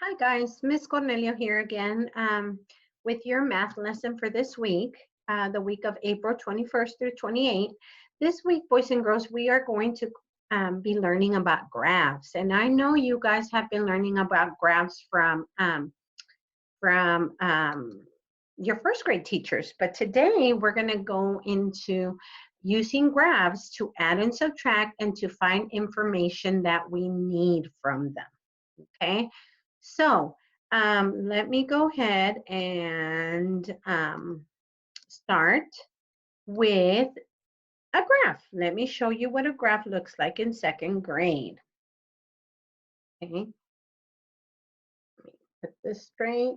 Hi guys, Miss Cornelia here again with your math lesson for this week, the week of April 21st through 28th. This week, boys and girls, we are going to be learning about graphs. And I know you guys have been learning about graphs from your first grade teachers, but today we're going to go into using graphs to add and subtract and to find information that we need from them, okay? So let me go ahead and start with a graph. Let me show you what a graph looks like in second grade. Okay, put this straight,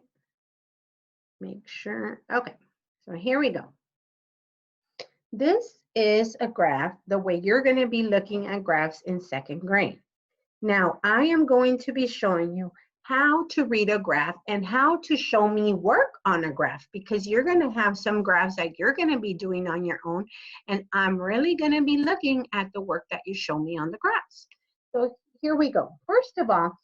make sure. Okay, so here we go. This is a graph, the way you're going to be looking at graphs in second grade. Now, I am going to be showing you how to read a graph and how to show me work on a graph, because you're going to have some graphs that you're going to be doing on your own, and I'm really going to be looking at the work that you show me on the graphs. So here we go. First of all,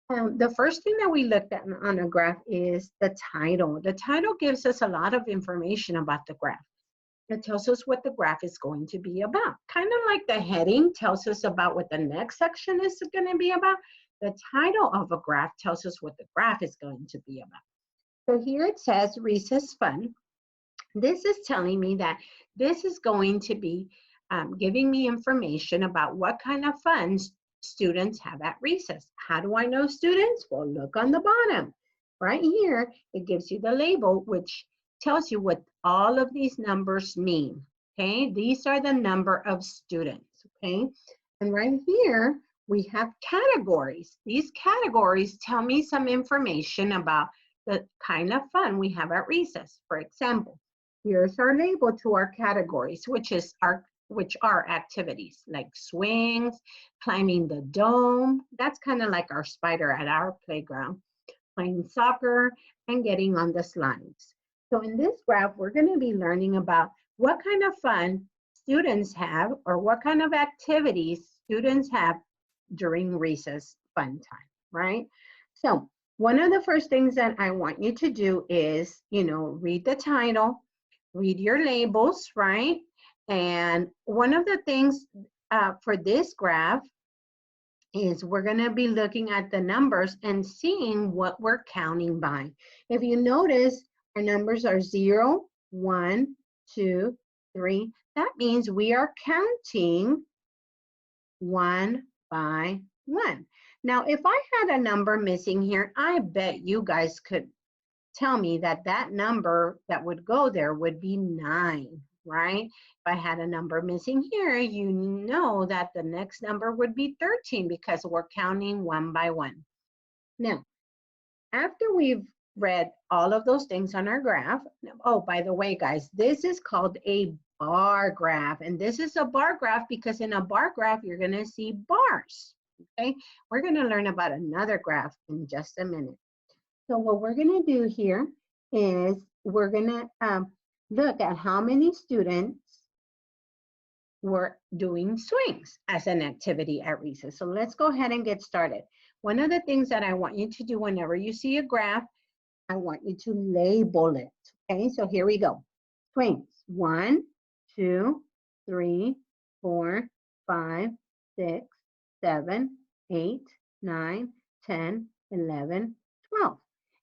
the first thing that we looked at on a graph is the title. The title gives us a lot of information about the graph. It tells us what the graph is going to be about. Kind of like the heading tells us about what the next section is going to be about. The title of a graph tells us what the graph is going to be about. So here it says recess fun. This is telling me that this is going to be giving me information about what kind of fun students have at recess. How do I know students? Well, look on the bottom. Right here, it gives you the label, which tells you what all of these numbers mean, okay? These are the number of students, okay? And right here, we have categories. These categories tell me some information about the kind of fun we have at recess. For example, here's our label to our categories, which are activities like swings, climbing the dome. That's kind of like our spider at our playground, playing soccer, and getting on the slides. So in this graph, we're going to be learning about what kind of fun students have, or what kind of activities students have during recess fun time, right? So one of the first things that I want you to do is, read the title, read your labels, right? And one of the things for this graph is we're going to be looking at the numbers and seeing what we're counting by. If you notice, our numbers are 0, 1, 2, 3. That means we are counting one by one. Now, if I had a number missing here, I bet you guys could tell me that that number that would go there would be 9, right? If I had a number missing here, you know that the next number would be 13 because we're counting one by one. Now, after we've read all of those things on our graph, oh, by the way, guys, this is called a bar graph. And this is a bar graph because in a bar graph, you're going to see bars, okay? We're going to learn about another graph in just a minute. So what we're going to do here is we're going to look at how many students were doing swings as an activity at recess. So let's go ahead and get started. One of the things that I want you to do whenever you see a graph, I want you to label it. Okay, so here we go. Swings. 1, 2, 3, 4, 5, 6, 7, 8, 9, 10, 11, 12.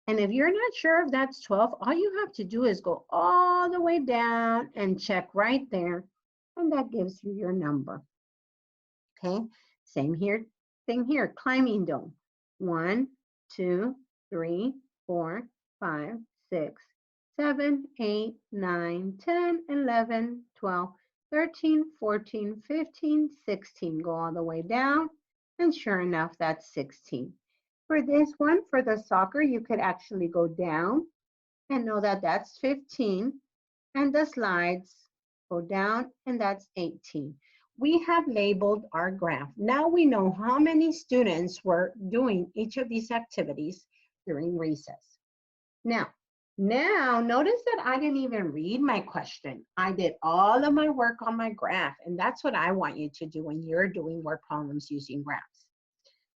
And if you're not sure if that's 12, all you have to do is go all the way down and check right there, and that gives you your number. Okay, same here, thing here, climbing dome. 1, 2, 3, 4, 5, 6, 7, 8, 9, 10, 11, 12, 13, 14, 15, 16. Go all the way down, and sure enough, that's 16. For this one, for the soccer, you could actually go down and know that that's 15. And the slides go down, and that's 18. We have labeled our graph. Now we know how many students were doing each of these activities during recess. Now notice that I didn't even read my question. I did all of my work on my graph, and that's what I want you to do when you're doing word problems using graphs.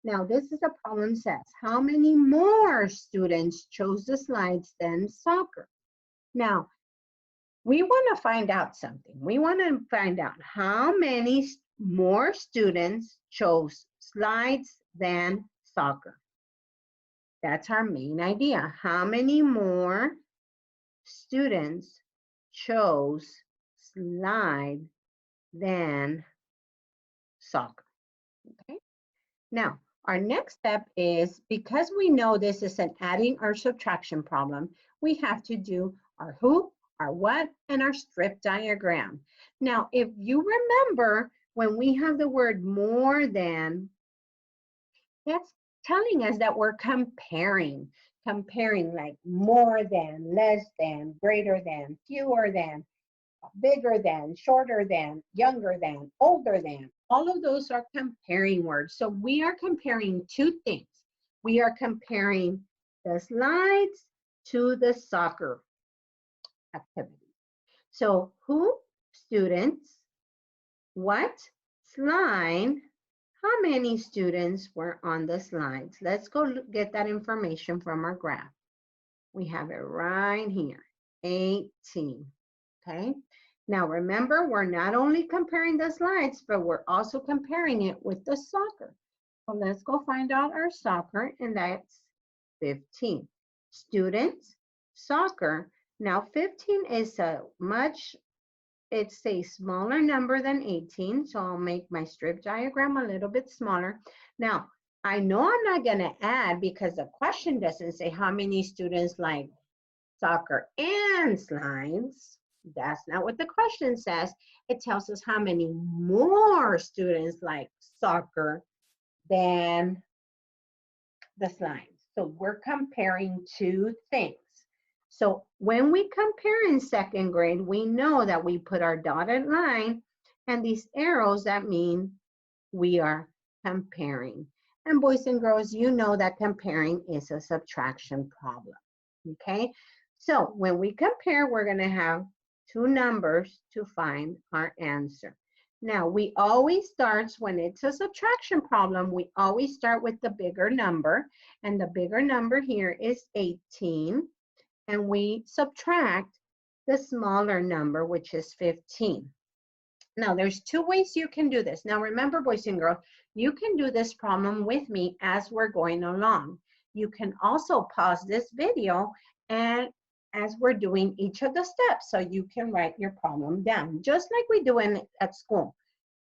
Now, this is a problem says, how many more students chose the slides than soccer? Now, we want to find out something. We want to find out how many more students chose slides than soccer. That's our main idea. How many more students chose slide than soccer? Okay. Now, our next step is, because we know this is an adding or subtraction problem, we have to do our who, our what, and our strip diagram. Now, if you remember, when we have the word more than, that's telling us that we're comparing like more than, less than, greater than, fewer than, bigger than, shorter than, younger than, older than. All of those are comparing words. So we are comparing two things. We are comparing the slides to the soccer activity. So who, students, what, slide, how many students were on the slides? Let's go get that information from our graph. We have it right here, 18, okay? Now remember, we're not only comparing the slides, but we're also comparing it with the soccer. So let's go find out our soccer, and that's 15. Students, soccer. Now 15 is it's a smaller number than 18, so I'll make my strip diagram a little bit smaller. Now, I know I'm not gonna add because the question doesn't say how many students like soccer and slides. That's not what the question says. It tells us how many more students like soccer than the slides. So we're comparing two things. So when we compare in second grade, we know that we put our dotted line and these arrows that mean we are comparing. And boys and girls, you know that comparing is a subtraction problem, okay? So when we compare, we're gonna have two numbers to find our answer. Now, we always start, when it's a subtraction problem, we always start with the bigger number, and the bigger number here is 18, and we subtract the smaller number, which is 15. Now, there's two ways you can do this. Now, remember, boys and girls, you can do this problem with me as we're going along. You can also pause this video and as we're doing each of the steps, so you can write your problem down, just like we do at school.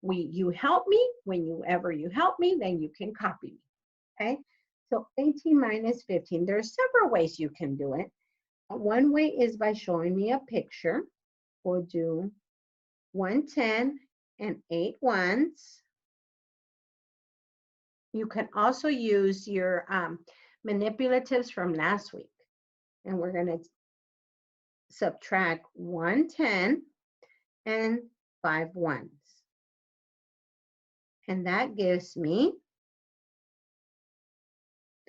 You help me, whenever you help me, then you can copy me, okay? So 18 minus 15, there's several ways you can do it. One way is by showing me a picture. We'll do 110 and 8 ones. You can also use your manipulatives from last week. And we're going to subtract 110 and 5 ones. And that gives me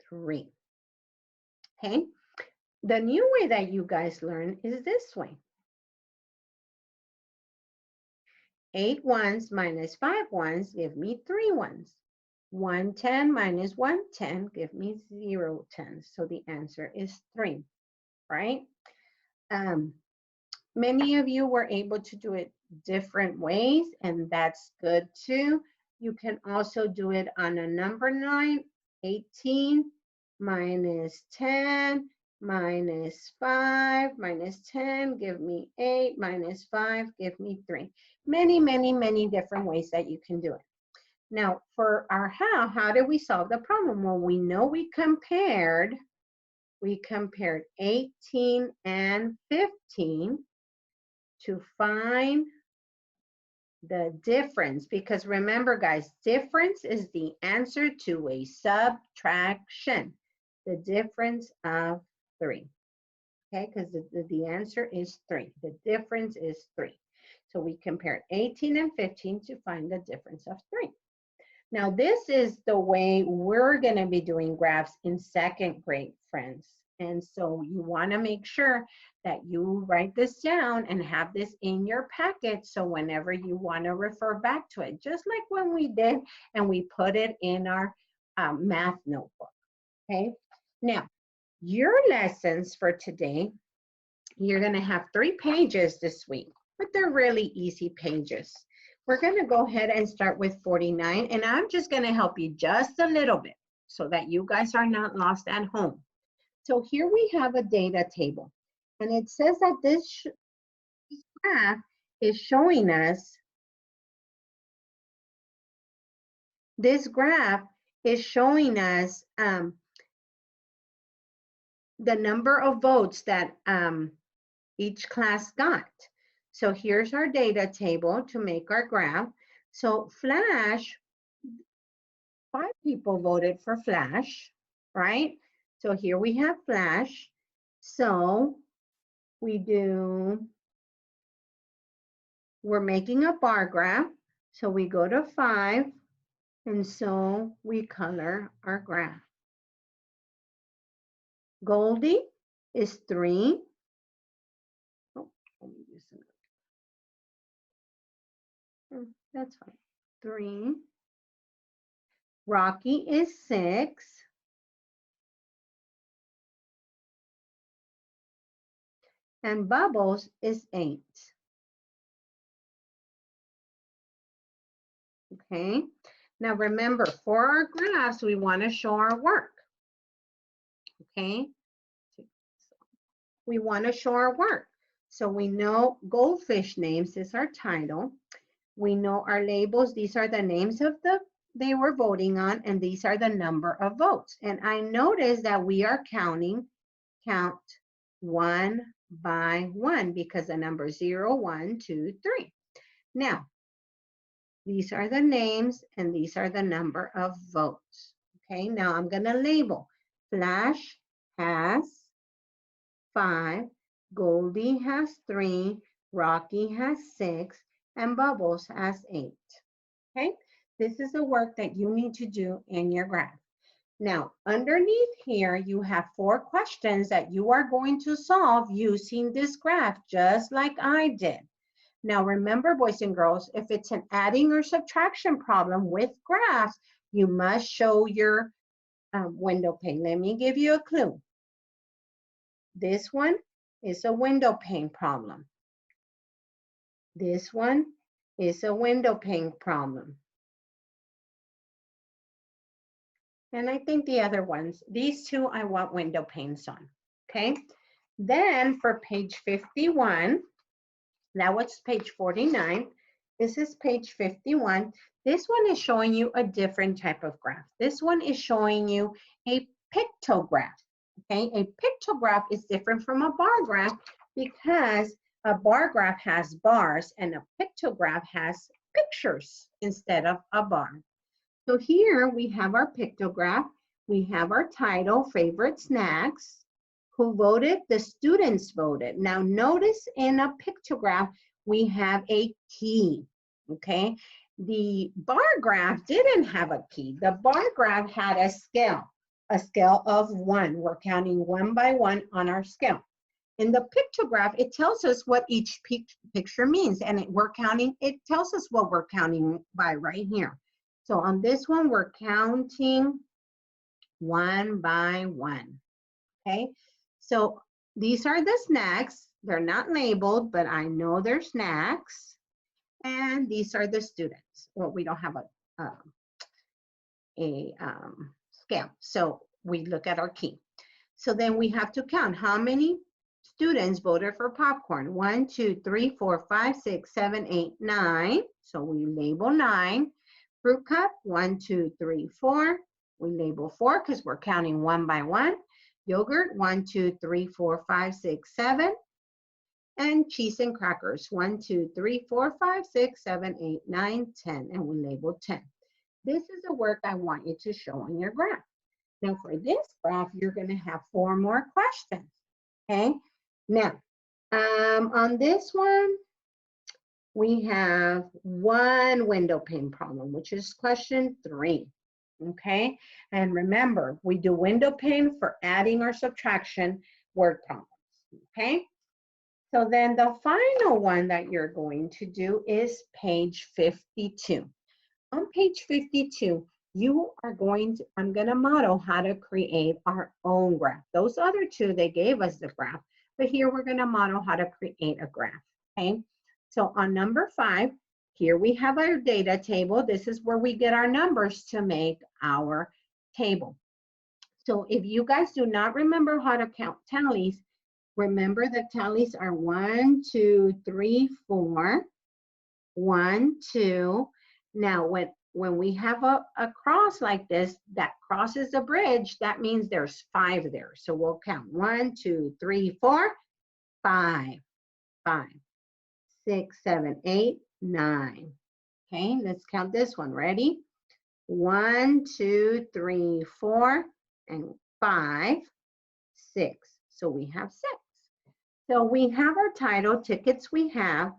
3. Okay? The new way that you guys learn is this way. 8 ones minus 5 ones give me 3 ones. 110 minus 110 give me 0 tens. So the answer is 3, right? Many of you were able to do it different ways, and that's good too. You can also do it on a number line. 18 minus 10 minus 5 minus 10 give me 8 minus 5 give me 3. Many, many, many different ways that you can do it. Now, for our how did we solve the problem? Well, we know we compared 18 and 15 to find the difference, because remember guys, difference is the answer to a subtraction, the difference of 3, okay, because the answer is 3, the difference is 3. So we compared 18 and 15 to find the difference of 3. Now this is the way we're going to be doing graphs in second grade, friends. And so you want to make sure that you write this down and have this in your packet, so whenever you want to refer back to it, just like when we did and we put it in our math notebook, okay? Now, your lessons for today, you're gonna have 3 pages this week, but they're really easy pages. We're gonna go ahead and start with 49, and I'm just gonna help you just a little bit so that you guys are not lost at home. So here we have a data table, and it says that this graph is showing us, the number of votes that each class got. So here's our data table to make our graph. So Flash, 5 people voted for Flash, right? So here we have Flash. So we're making a bar graph. So we go to 5, and so we color our graph. Goldie is 3. Oh, let me use it. That's fine. 3. Rocky is 6. And Bubbles is 8. Okay. Now remember, for our graphs, we want to show our work. Okay. We want to show our work. So we know goldfish names is our title. We know our labels. These are the names of they were voting on, and these are the number of votes. And I notice that we are count 1 by 1 because the number 0, 1, 2, 3. Now, these are the names, and these are the number of votes. Okay, now I'm going to label. Flash has 5, Goldie has 3, Rocky has 6, and Bubbles has 8. Okay, this is the work that you need to do in your graph. Now, underneath here, you have 4 questions that you are going to solve using this graph, just like I did. Now, remember, boys and girls, if it's an adding or subtraction problem with graphs, you must show your window pane. Let me give you a clue. This one is a window pane problem. This one is a window pane problem. And I think the other ones, these 2, I want window panes on, okay? Then for page 51, that was page 49. This is page 51. This one is showing you a different type of graph. This one is showing you a pictograph, okay? A pictograph is different from a bar graph because a bar graph has bars and a pictograph has pictures instead of a bar. So here we have our pictograph. We have our title, favorite snacks. Who voted? The students voted. Now notice in a pictograph, we have a key, okay? The bar graph didn't have a key. The bar graph had a scale of 1. We're counting 1 by 1 on our scale. In the pictograph, it tells us what each picture means, and it tells us what we're counting by right here. So on this one, we're counting 1 by 1, okay? So these are the snacks. They're not labeled, but I know they're snacks. And these are the students. Well, we don't have a scale, so we look at our key. So then we have to count how many students voted for popcorn. 1, 2, 3, 4, 5, 6, 7, 8, 9. So we label 9. Fruit cup, 1, 2, 3, 4. We label 4 because we're counting 1 by 1. Yogurt, 1, 2, 3, 4, 5, 6, 7. And cheese and crackers, 1, 2, 3, 4, 5, 6, 7, 8, 9, 10. And we label 10. This is the work I want you to show on your graph. Now for this graph, you're going to have 4 more questions. Okay. Now, on this one, we have 1 window pane problem, which is question 3. Okay, and remember, we do window pane for adding or subtraction word problems. Okay, so then the final one that you're going to do is page 52. On page 52, I'm going to model how to create our own graph. Those other two, they gave us the graph, but here we're going to model how to create a graph, okay? So on number 5, here we have our data table. This is where we get our numbers to make our table. So if you guys do not remember how to count tallies, remember the tallies are 1, 2, 3, 4, 1, 2. Now, when we have a cross like this, that crosses a bridge, that means there's 5 there. So we'll count 1, 2, 3, 4, 5, 5, 6, 7, 8, 9. Okay, let's count this one. Ready? 1, 2, 3, 4, and 5, 6. So we have 6. So we have our title, tickets we have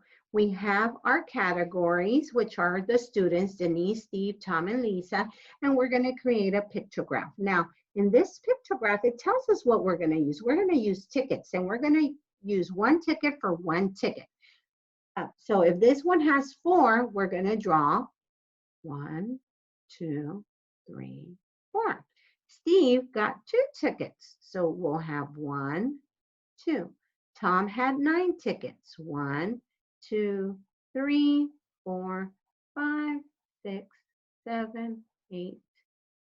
our categories, which are the students, Denise, Steve, Tom, and Lisa, and we're going to create a pictograph. Now, in this pictograph, it tells us what we're going to use. We're going to use tickets, and we're going to use 1 ticket for 1 ticket. So if this one has 4, we're going to draw 1, 2, 3, 4. Steve got 2 tickets, so we'll have 1, 2. Tom had 9 tickets. 1, 2, 3, 4, 5, 6, 7, 8,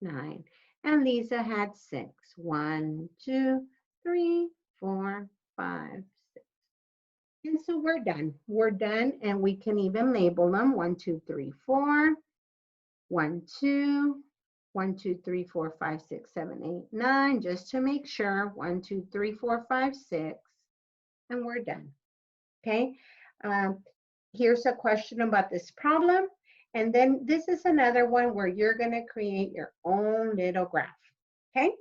9. And Lisa had 6. 1, 2, 3, 4, 5, 6. And so we're done. We're done, and we can even label them 1, 2, 3, 4, 1, 2, 1, 2, 3, 4, 5, 6, 7, 8, 9, just to make sure. 1, 2, 3, 4, 5, 6, and we're done. Okay. Here's a question about this problem. And then this is another one where you're going to create your own little graph. Okay.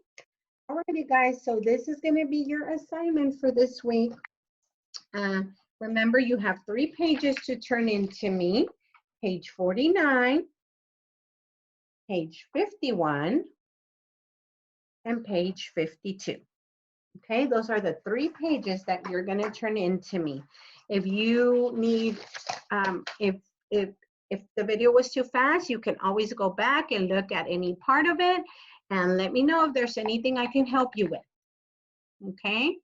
Alrighty, guys. So this is going to be your assignment for this week. Remember, you have 3 pages to turn into me. Page 49, page 51, and page 52. Okay, those are the 3 pages that you're going to turn into me. If you need, if the video was too fast, you can always go back and look at any part of it and let me know if there's anything I can help you with. Okay.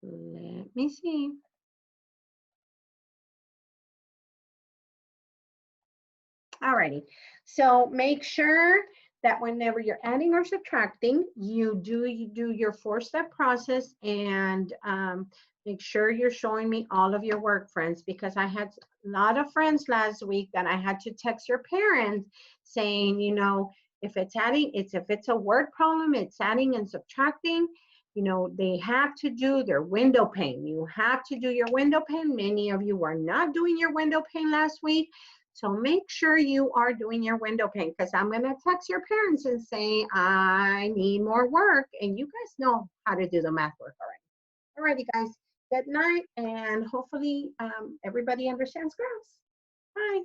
Let me see. Alrighty, so make sure that whenever you're adding or subtracting, you do your 4-step process, and make sure you're showing me all of your work, friends, because I had a lot of friends last week that I had to text your parents saying, you know, if it's a word problem, it's adding and subtracting, you know, they have to do their window pane. You have to do your window pane. Many of you were not doing your window pane last week. So make sure you are doing your window pane, because I'm going to text your parents and say, I need more work. And you guys know how to do the math work already. Alrighty, guys. Good night. And hopefully everybody understands graphs. Bye.